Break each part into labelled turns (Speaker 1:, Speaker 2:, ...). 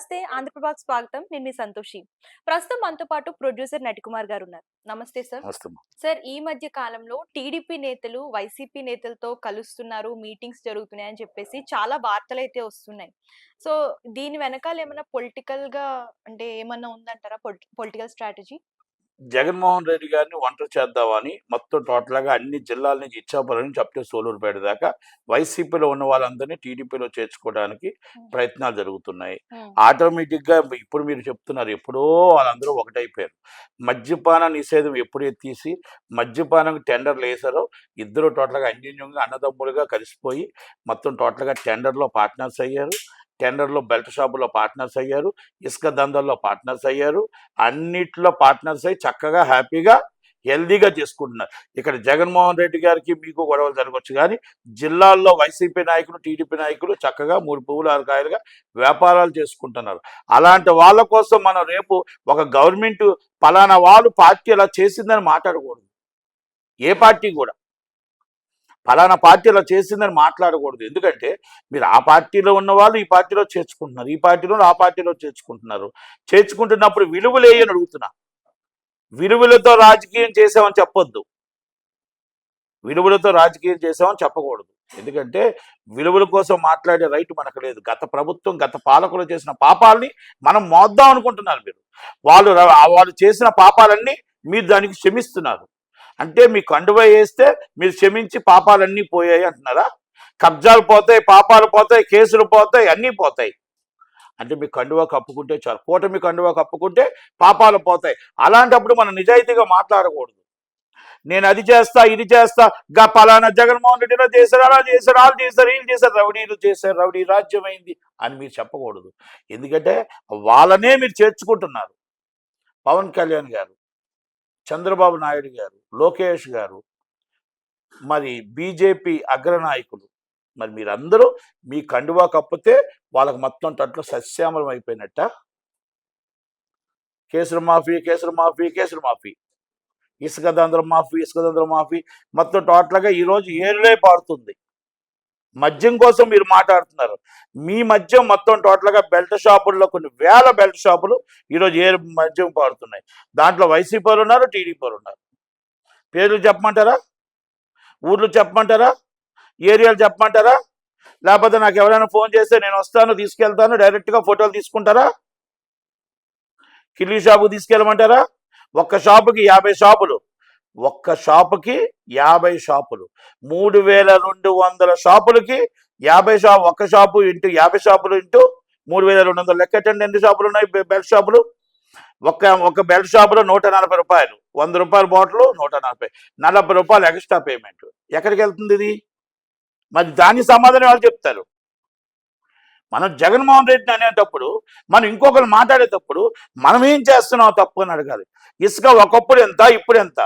Speaker 1: నమస్తే ఆంధ్రప్రభకు స్వాగతం. నేను మీ సంతోషి. ప్రస్తుతం మనతో పాటు ప్రొడ్యూసర్ నటికుమార్ గారు ఉన్నారు. నమస్తే సార్.
Speaker 2: వస్తాము.
Speaker 1: సార్, ఈ మధ్య కాలంలో టీడీపీ నేతలు వైసీపీ నేతలతో కలుస్తున్నారు, మీటింగ్స్ జరుగుతున్నాయి అని చెప్పేసి చాలా వార్తలైతే వస్తున్నాయి. సో దీని వెనకాల ఏమన్నా పొలిటికల్‌గా అంటే ఏమన్నా ఉందంటారా? Political strategy?
Speaker 2: జగన్మోహన్ రెడ్డి గారిని ఒంటరి చేద్దామని మొత్తం టోటల్‌గా అన్ని జిల్లాల నుంచి ఇచ్చాపురం నుంచి అప్ టు సూలూరుపేట దాకా వైసీపీలో ఉన్న వాళ్ళందరినీ టీడీపీలో చేర్చుకోవడానికి
Speaker 1: హ్మ్.
Speaker 2: ప్రయత్నాలు జరుగుతున్నాయి.
Speaker 1: హ్మ్.
Speaker 2: ఆటోమేటిక్‌గా ఇప్పుడు మీరు చెప్తున్నారు ఎప్పుడో వాళ్ళందరూ ఒకటైపోయారు. మద్యపాన నిషేధం ఎప్పుడైతే తీసి మద్యపానంకి టెండర్‌లేసారో ఇద్దరు టోటల్‌గా అన్యోన్యంగా అన్నదమ్ములుగా కలిసిపోయి మొత్తం టోటల్‌గా టెండర్‌లో పార్ట్నర్స్ అయ్యారు. టెండర్‌లో బెల్ట్ షాపుల్లో పార్ట్నర్స్ అయ్యారు. ఇసుక దందాల్లో పార్ట్నర్స్ అయ్యారు. అన్నిట్లో పార్ట్నర్స్ అయ్యి చక్కగా హ్యాపీగా హెల్దీగా చేసుకుంటున్నారు. ఇక్కడ జగన్మోహన్ రెడ్డి గారికి మీకు గొడవలు జరగవచ్చు కానీ జిల్లాల్లో వైసీపీ నాయకులు టీడీపీ నాయకులు చక్కగా 3 పువ్వులు 6 కాయలుగా వ్యాపారాలు చేసుకుంటున్నారు. అలాంటి వాళ్ళ కోసం మనం రేపు ఒక గవర్నమెంట్ పలానా వాళ్ళు పార్టీ అలా చేసిందని మాట్లాడకూడదు. ఏ పార్టీ కూడా ఫలానా పార్టీ అలా చేసిందని మాట్లాడకూడదు. ఎందుకంటే మీరు ఆ పార్టీలో ఉన్న వాళ్ళు ఈ పార్టీలో చేర్చుకుంటున్నారు, ఈ పార్టీలో ఆ పార్టీలో చేర్చుకుంటున్నారు. చేర్చుకుంటున్నప్పుడు విలువలు ఏయని అడుగుతున్నా. విలువలతో రాజకీయం చేసామని చెప్పొద్దు. విలువలతో రాజకీయం చేసామని చెప్పకూడదు. ఎందుకంటే విలువల కోసం మాట్లాడే రైట్ మనకు లేదు. గత ప్రభుత్వం గత పాలకులు చేసిన పాపాలని మనం మోద్దాం అనుకుంటున్నారు మీరు. వాళ్ళు చేసిన పాపాలన్నీ మీరు దానికి క్షమిస్తున్నారు. అంటే మీ కండువ వేస్తే మీరు క్షమించి పాపాలన్నీ పోయాయి అంటున్నారా? కబ్జాలు పోతాయి, పాపాలు పోతాయి, కేసులు పోతాయి, అన్నీ పోతాయి. అంటే మీ కండువా కప్పుకుంటే చాలు. కూటమి కండువా కప్పుకుంటే పాపాలు పోతాయి. అలాంటప్పుడు మనం నిజాయితీగా మాట్లాడకూడదు. నేను అది చేస్తా, ఇది చేస్తా, పలానా జగన్మోహన్ రెడ్డిలో చేశారు, అలా చేశారు, వాళ్ళు చేశారు, వీళ్ళు చేశారు, రౌడీలు చేశారు, రౌడీ రాజ్యం అయింది అని మీరు చెప్పకూడదు. ఎందుకంటే వాళ్ళనే మీరు చేర్చుకుంటున్నారు. పవన్ కళ్యాణ్ గారు, చంద్రబాబు నాయుడు గారు, లోకేష్ గారు, మరి బీజేపీ అగ్రనాయకులు, మరి మీరందరూ మీ కండువా కప్పితే వాళ్ళకి మొత్తం తట్లో సస్యామలం అయిపోయినట్ట. కేసులు మాఫీ, కేసులు మాఫీ, కేసులు మాఫీ, ఇసుక దంద్రం మాఫీ, ఇసుక దంద్రం మాఫీ, మొత్తం టోటల్గా ఈరోజు ఏరులే పారుతుంది. మద్యం కోసం మీరు మాట్లాడుతున్నారు. మీ మద్యం మొత్తం టోటల్గా బెల్ట్ షాపుల్లో కొన్ని వేల బెల్ట్ షాపులు ఈరోజు ఏరు మద్యం పారుతున్నాయి. దాంట్లో వైసీపీ వారు ఉన్నారు, టీడీపీ వారు ఉన్నారు. పేర్లు చెప్పమంటారా? ఊర్లు చెప్పమంటారా? ఏరియాలు చెప్పమంటారా? లేకపోతే నాకు ఎవరైనా ఫోన్ చేస్తే నేను వస్తాను, తీసుకెళ్తాను, డైరెక్ట్గా ఫోటోలు తీసుకుంటారా? కిల్లీ షాపుకి తీసుకెళ్ళమంటారా? ఒక్క షాపుకి 50 షాపులు, ఒక్క షాపుకి 50 షాపులు, 3200 షాపులకి 50 షాపు, ఒక్క షాపు ఇంటూ 50 షాపులు ఇంటూ 3200 లెక్కటండి. ఎన్ని షాపులు ఉన్నాయి బెల్ట్ షాపులు? ఒక బెల్ట్ షాపులో 140 రూపాయలు, 100 రూపాయల బాటిల్ 140, 40 రూపాయలు ఎక్స్ట్రా పేమెంట్. ఎక్కడికి వెళ్తుంది ఇది? మరి దానికి సమాధానం వాళ్ళు చెప్తారు. మనం జగన్మోహన్ రెడ్డిని అనేటప్పుడు, మనం ఇంకొకరు మాట్లాడేటప్పుడు మనం ఏం చేస్తున్నాం తప్పు అని అడగాలి. ఇసుక ఒకప్పుడు ఎంత, ఇప్పుడు ఎంత?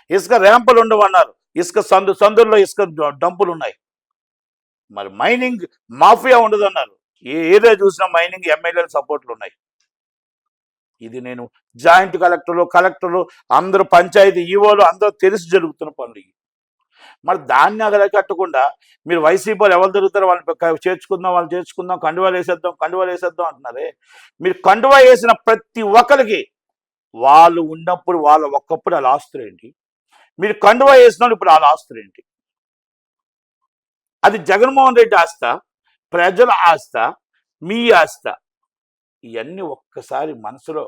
Speaker 2: ఇసుక ర్యాంపులు ఉండవన్నారు, ఇసుక సందుల్లో ఇసుక డంపులు ఉన్నాయి. మరి మైనింగ్ మాఫియా ఉండదు అన్నారు. ఏదో చూసినా మైనింగ్ ఎమ్మెల్యేల సపోర్ట్లు ఉన్నాయి. ఇది నేను జాయింట్ కలెక్టర్లు అందరూ పంచాయతీ ఈవోలు అందరూ తెలిసి జరుగుతున్న పనులు. మరి దాన్ని అగలకట్టకుండా మీరు వైసీపీలు ఎవరు దొరుకుతారో వాళ్ళని చేర్చుకుందాం, కండువాలు వేసేద్దాం అంటున్నారే. మీరు కండువా వేసిన ప్రతి ఒక్కరికి వాళ్ళు ఉన్నప్పుడు ఒక్కప్పుడు వాళ్ళ ఆస్తులు ఏంటి? మీరు కండువా వేసిన ఇప్పుడు వాళ్ళ ఆస్తులు ఏంటి? అది జగన్మోహన్ రెడ్డి ఆస్త, ప్రజల ఆస్త, మీ ఆస్త? ఇవన్నీ ఒక్కసారి మనసులో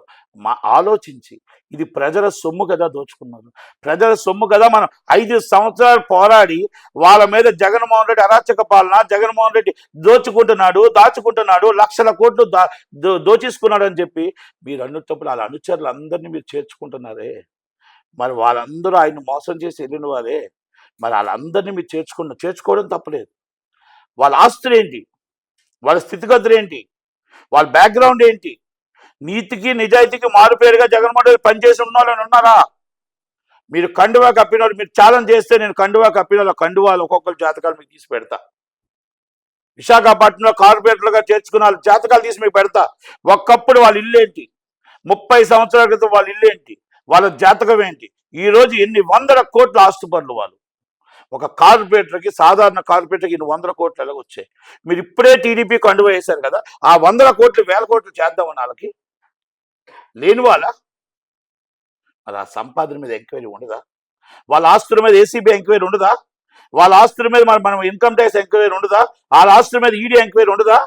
Speaker 2: ఆలోచించి, ఇది ప్రజల సొమ్ము కదా దోచుకున్నారు, ప్రజల సొమ్ము కదా. మనం 5 సంవత్సరాలు పోరాడి వాళ్ళ మీద జగన్మోహన్ రెడ్డి అరాచక పాలన, జగన్మోహన్ రెడ్డి దాచుకుంటున్నాడు, లక్షల కోట్లు దోచేసుకున్నాడు అని చెప్పి మీరు అన్నప్పుడు వాళ్ళ అనుచరులు అందరినీ మీరు చేర్చుకుంటున్నారే. మరి వాళ్ళందరూ ఆయన మోసం చేసి వెళ్ళిన వారే. మరి వాళ్ళందరినీ మీరు చేర్చుకోవడం తప్పలేదు. వాళ్ళ ఆస్తులు ఏంటి? వాళ్ళ స్థితిగతులు ఏంటి? వాళ్ళ బ్యాక్గ్రౌండ్ ఏంటి? నీతికి నిజాయితీకి మారుపేరుగా జగన్మోహన్ రెడ్డి పనిచేసి ఉన్న వాళ్ళని ఉన్నారా? మీరు కండువా కప్పిన వాళ్ళు, మీరు ఛాలెంజ్ చేస్తే నేను కండువా కప్పిన వాళ్ళ కండువాలు ఒక్కొక్కరు జాతకాలు మీకు తీసి పెడతా. విశాఖపట్నంలో కార్పొరేటర్లుగా చేర్చుకున్న వాళ్ళ జాతకాలు తీసి మీకు పెడతా. ఒక్కప్పుడు వాళ్ళ ఇల్లు ఏంటి, 30 సంవత్సరాల క్రితం వాళ్ళ ఇల్లు ఏంటి, వాళ్ళ జాతకం ఏంటి, ఈరోజు ఎన్ని 100 కోట్ల ఆస్తుపరులు వాళ్ళు. ఒక కార్పొరేటర్కి, సాధారణ కార్పొరేటర్కి ఇన్ని 100 కోట్లు ఎలాగ వచ్చాయి? మీరు ఇప్పుడే టీడీపీ కండువ వేశారు కదా, ఆ 100 కోట్లు 1000 కోట్లు చేద్దామని వాళ్ళకి లేని వాళ్ళ మరి ఆ సంపాదన మీద ఎంక్వైరీ ఉండదా? వాళ్ళ ఆస్తుల మీద ఏసీబీ ఎంక్వైరీ ఉండదా? వాళ్ళ ఆస్తుల మీద మనం ఇన్కమ్ ట్యాక్స్ ఎంక్వైరీ ఉండదా? వాళ్ళ ఆస్తుల మీద ఈడీ ఎంక్వైరీ ఉండదా?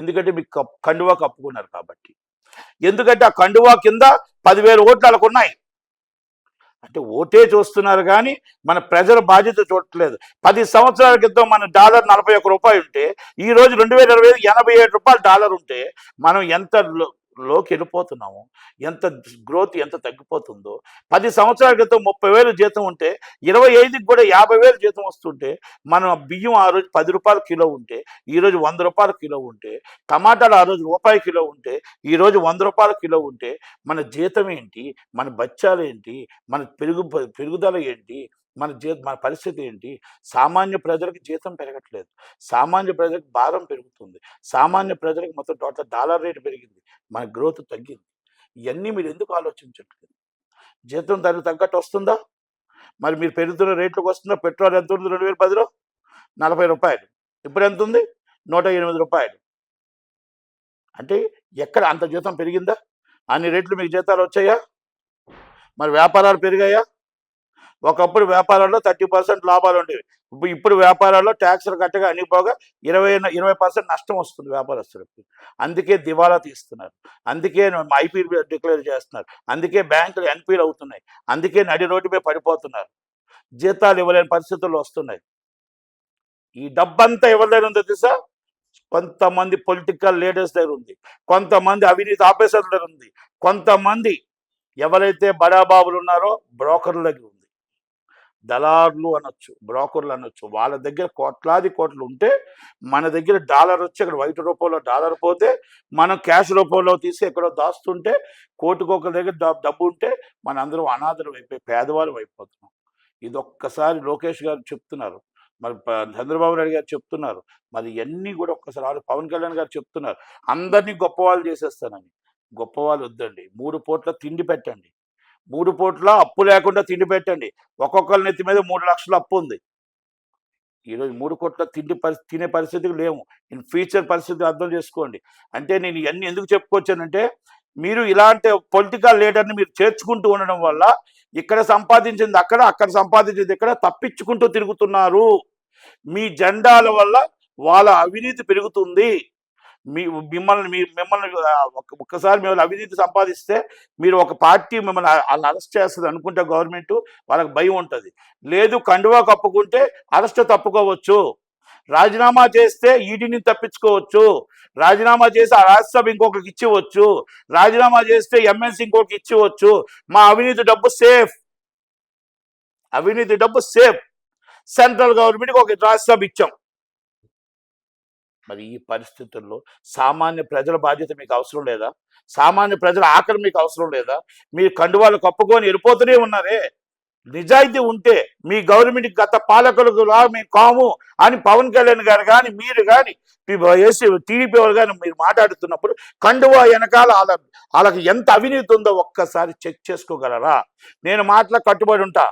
Speaker 2: ఎందుకంటే మీకు కండువా కప్పుకున్నారు కాబట్టి. ఎందుకంటే ఆ కండువా కింద 10,000 ఓట్లు వాళ్ళకు ఉన్నాయి. అంటే ఓటే చూస్తున్నారు కానీ మన ప్రజల బాధ్యత చూడట్లేదు. 10 సంవత్సరాల క్రితం మన డాలర్ 41 రూపాయలు ఉంటే ఈ రోజు 2025 87 రూపాయలు డాలర్ ఉంటే మనం ఎంత లోకి వెళ్ళిపోతున్నాము, ఎంత గ్రోత్ ఎంత తగ్గిపోతుందో. 10 సంవత్సరాల క్రితం 30,000 జీతం ఉంటే 25కి కూడా 50,000 జీతం వస్తుంటే మనం బియ్యం ఆ రోజు 10 రూపాయల కిలో ఉంటే ఈ రోజు 100 రూపాయల కిలో ఉంటే, టమాటాలు ఆ రోజు రూపాయి కిలో ఉంటే ఈ రోజు 100 రూపాయల కిలో ఉంటే మన జీతం ఏంటి, మన బచ్చాలు ఏంటి, మన పెరుగుదల ఏంటి, మన పరిస్థితి ఏంటి? సామాన్య ప్రజలకు జీతం పెరగట్లేదు, సామాన్య ప్రజలకు భారం పెరుగుతుంది, సామాన్య ప్రజలకు మొత్తం టోటల్ డాలర్ రేటు పెరిగింది, మన గ్రోత్ తగ్గింది. ఇవన్నీ మీరు ఎందుకు ఆలోచించట్లేదు? జీతం దానికి తగ్గట్టు వస్తుందా? మరి మీరు పెరుగుతున్న రేట్లకు వస్తుందా? పెట్రోల్ ఎంత ఉంది 2010లో? 40 రూపాయలు. ఇప్పుడు ఎంత ఉంది? 108 రూపాయలు. అంటే ఎక్కడ అంత జీతం పెరిగిందా? అన్ని రేట్లు మీకు జీతాలు వచ్చాయా? మరి వ్యాపారాలు పెరిగాయా? ఒకప్పుడు వ్యాపారాల్లో 30% లాభాలు ఉండేవి. ఇప్పుడు వ్యాపారాల్లో ట్యాక్సులు కట్టగా అన్ని పోగా 20% నష్టం వస్తుంది వ్యాపారస్తులకు. అందుకే దివాలా తీస్తున్నారు, అందుకే ఐపీ డిక్లేర్ చేస్తున్నారు, అందుకే బ్యాంకులు ఎన్పీలు అవుతున్నాయి, అందుకే నడి రోడ్డు మీద పడిపోతున్నారు, జీతాలు ఇవ్వలేని పరిస్థితులు వస్తున్నాయి. ఈ డబ్బంతా ఎవరి దగ్గర ఉందో తెలుసా? కొంతమంది పొలిటికల్ లీడర్స్ దగ్గర ఉంది, కొంతమంది అవినీతి ఆఫీసర్ల దగ్గర ఉంది, కొంతమంది ఎవరైతే బడాబాబులు ఉన్నారో బ్రోకర్ల దగ్గర ఉంది. దళారులు అనొచ్చు, బ్రోకర్లు అనొచ్చు. వాళ్ళ దగ్గర కోట్లాది కోట్లు ఉంటే మన దగ్గర డాలర్ వచ్చి అక్కడ వైట్ రూపంలో డాలర్ పోతే మనం క్యాష్ రూపంలో తీసి ఎక్కడో దాస్తుంటే కోటికొకరి దగ్గర డబ్బు ఉంటే మన అందరం అనాథలు అయిపోయి పేదవాళ్ళు అయిపోతున్నాం. ఇది ఒక్కసారి లోకేష్ గారు చెప్తున్నారు, మరి చంద్రబాబు నాయుడు గారు చెప్తున్నారు, మరి ఇవన్నీ కూడా ఒక్కసారి పవన్ కళ్యాణ్ గారు చెప్తున్నారు, అందరినీ గొప్పవాళ్ళు చేసేస్తానని. గొప్పవాళ్ళు వద్దండి, 3 పూట్ల తిండి పెట్టండి, 3 పూట్ల అప్పు లేకుండా తిండి పెట్టండి. ఒక్కొక్కరి నెత్తి మీద 3 లక్షల అప్పు ఉంది. ఈరోజు 3 కోట్ల తినే పరిస్థితికి లేము. ఇన్ ఫ్యూచర్ పరిస్థితి అర్థం చేసుకోండి. అంటే నేను ఇవన్నీ ఎందుకు చెప్పుకొచ్చానంటే, మీరు ఇలాంటి పొలిటికల్ లీడర్ని మీరు చేర్చుకుంటూ ఉండడం వల్ల ఇక్కడ సంపాదించింది అక్కడ, అక్కడ సంపాదించింది ఇక్కడ తప్పించుకుంటూ తిరుగుతున్నారు. మీ జెండాల వల్ల వాళ్ళ అవినీతి పెరుగుతుంది. మిమ్మల్ని ఒక్కసారి మిమ్మల్ని అవినీతి సంపాదిస్తే మీరు ఒక పార్టీ మిమ్మల్ని వాళ్ళని అరెస్ట్ చేస్తుంది అనుకుంటే గవర్నమెంట్ వాళ్ళకి భయం ఉంటుంది. లేదు, కండువా కప్పుకుంటే అరెస్ట్ తప్పుకోవచ్చు, రాజీనామా చేస్తే ఈడీని తప్పించుకోవచ్చు, రాజీనామా చేసి ఆ రాజ్యసభ ఇంకొకరికి ఇచ్చివచ్చు, రాజీనామా చేస్తే ఎమ్మెల్సీ ఇంకొకరికి ఇచ్చివచ్చు. మా అవినీతి డబ్బు సేఫ్, అవినీతి డబ్బు సేఫ్. సెంట్రల్ గవర్నమెంట్కి ఒక రాజ్యసభ ఇచ్చాం. మరి ఈ పరిస్థితుల్లో సామాన్య ప్రజల బాధ్యత మీకు అవసరం లేదా? సామాన్య ప్రజల ఆకలి మీకు అవసరం లేదా? మీరు కండువాలు కప్పుకొని వెళ్ళిపోతూనే ఉన్నారే. నిజాయితీ ఉంటే మీ గవర్నమెంట్ గత పాలకులకు మేము కాము అని పవన్ కళ్యాణ్ గారు కానీ మీరు కానీ టీడీపీ వాళ్ళు కానీ మీరు మాట్లాడుతున్నప్పుడు కండువా వెనకాల వాళ్ళకి ఎంత అవినీతి ఉందో ఒక్కసారి చెక్ చేసుకోగలరా? నేను మాటలకు కట్టుబడి ఉంటా.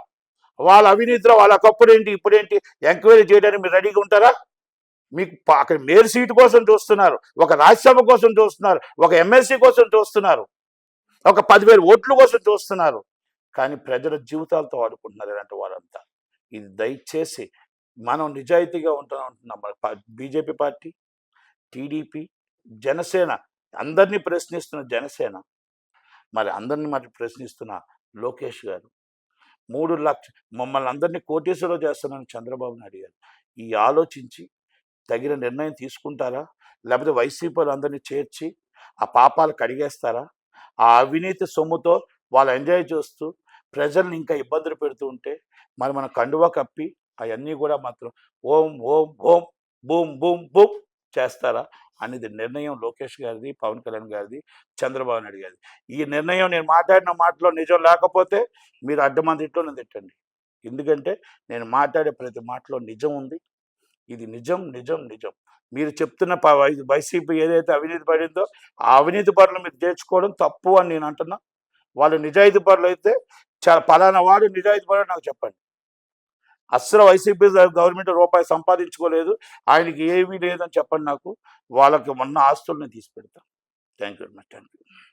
Speaker 2: వాళ్ళ అవినీతిలో వాళ్ళ ఒకప్పుడేంటి ఇప్పుడేంటి ఎంక్వైరీ చేయడానికి మీరు రెడీగా ఉంటారా? మీకు అక్కడ మేయర్ సీటు కోసం చూస్తున్నారు, ఒక రాజ్యసభ కోసం చూస్తున్నారు, ఒక ఎమ్మెల్సీ కోసం చూస్తున్నారు, ఒక 10,000 ఓట్ల కోసం చూస్తున్నారు, కానీ ప్రజల జీవితాలతో ఆడుకుంటున్నారు ఇలాంటి వాళ్ళంతా. ఇది దయచేసి మనం నిజాయితీగా ఉంటున్నాం. బీజేపీ పార్టీ, టీడీపీ, జనసేన అందరినీ ప్రశ్నిస్తున్న జనసేన, మరి అందరినీ ప్రశ్నిస్తున్న లోకేష్ గారు 3 లక్షలు మమ్మల్ని అందరినీ కోటీశ్వరులు చేస్తున్నాను చంద్రబాబు నాయుడు గారు. ఈ ఆలోచించి తగిన నిర్ణయం తీసుకుంటారా? లేకపోతే వైసీపీ అందరినీ చేర్చి ఆ పాపాలు కడిగేస్తారా? ఆ అవినీతి సొమ్ముతో వాళ్ళు ఎంజాయ్ చేస్తూ ప్రజల్ని ఇంకా ఇబ్బందులు పెడుతూ ఉంటే మనం కండువా కప్పి అవన్నీ కూడా మాత్రం ఓం ఓం ఓం బూమ్ బూమ్ బూమ్ చేస్తారా అనేది నిర్ణయం లోకేష్ గారిది, పవన్ కళ్యాణ్ గారిది, చంద్రబాబు నాయుడు గారిది. ఈ నిర్ణయం నేను మాట్లాడిన మాటలో నిజం లేకపోతే మీరు అడ్డమందిట్లో నన్ను తిట్టండి. ఎందుకంటే నేను మాట్లాడే ప్రతి మాటలో నిజం ఉంది. ఇది నిజం నిజం నిజం. మీరు చెప్తున్న వైసీపీ ఏదైతే అవినీతి పడిందో ఆ అవినీతి పరులు మీరు చేర్చుకోవడం తప్పు అని నేను అంటున్నా. వాళ్ళు నిజాయితీ పరులు అయితే పలానా వాడు నిజాయితీ పరులు నాకు చెప్పండి. అస్సలు వైసీపీ గవర్నమెంట్ రూపాయి సంపాదించుకోలేదు. ఆయనకి ఏమీ లేదని చెప్పండి నాకు. వాళ్ళకి ఉన్న ఆస్తుల్ని తీసి పెడతాను. Thank you very much. Thank you.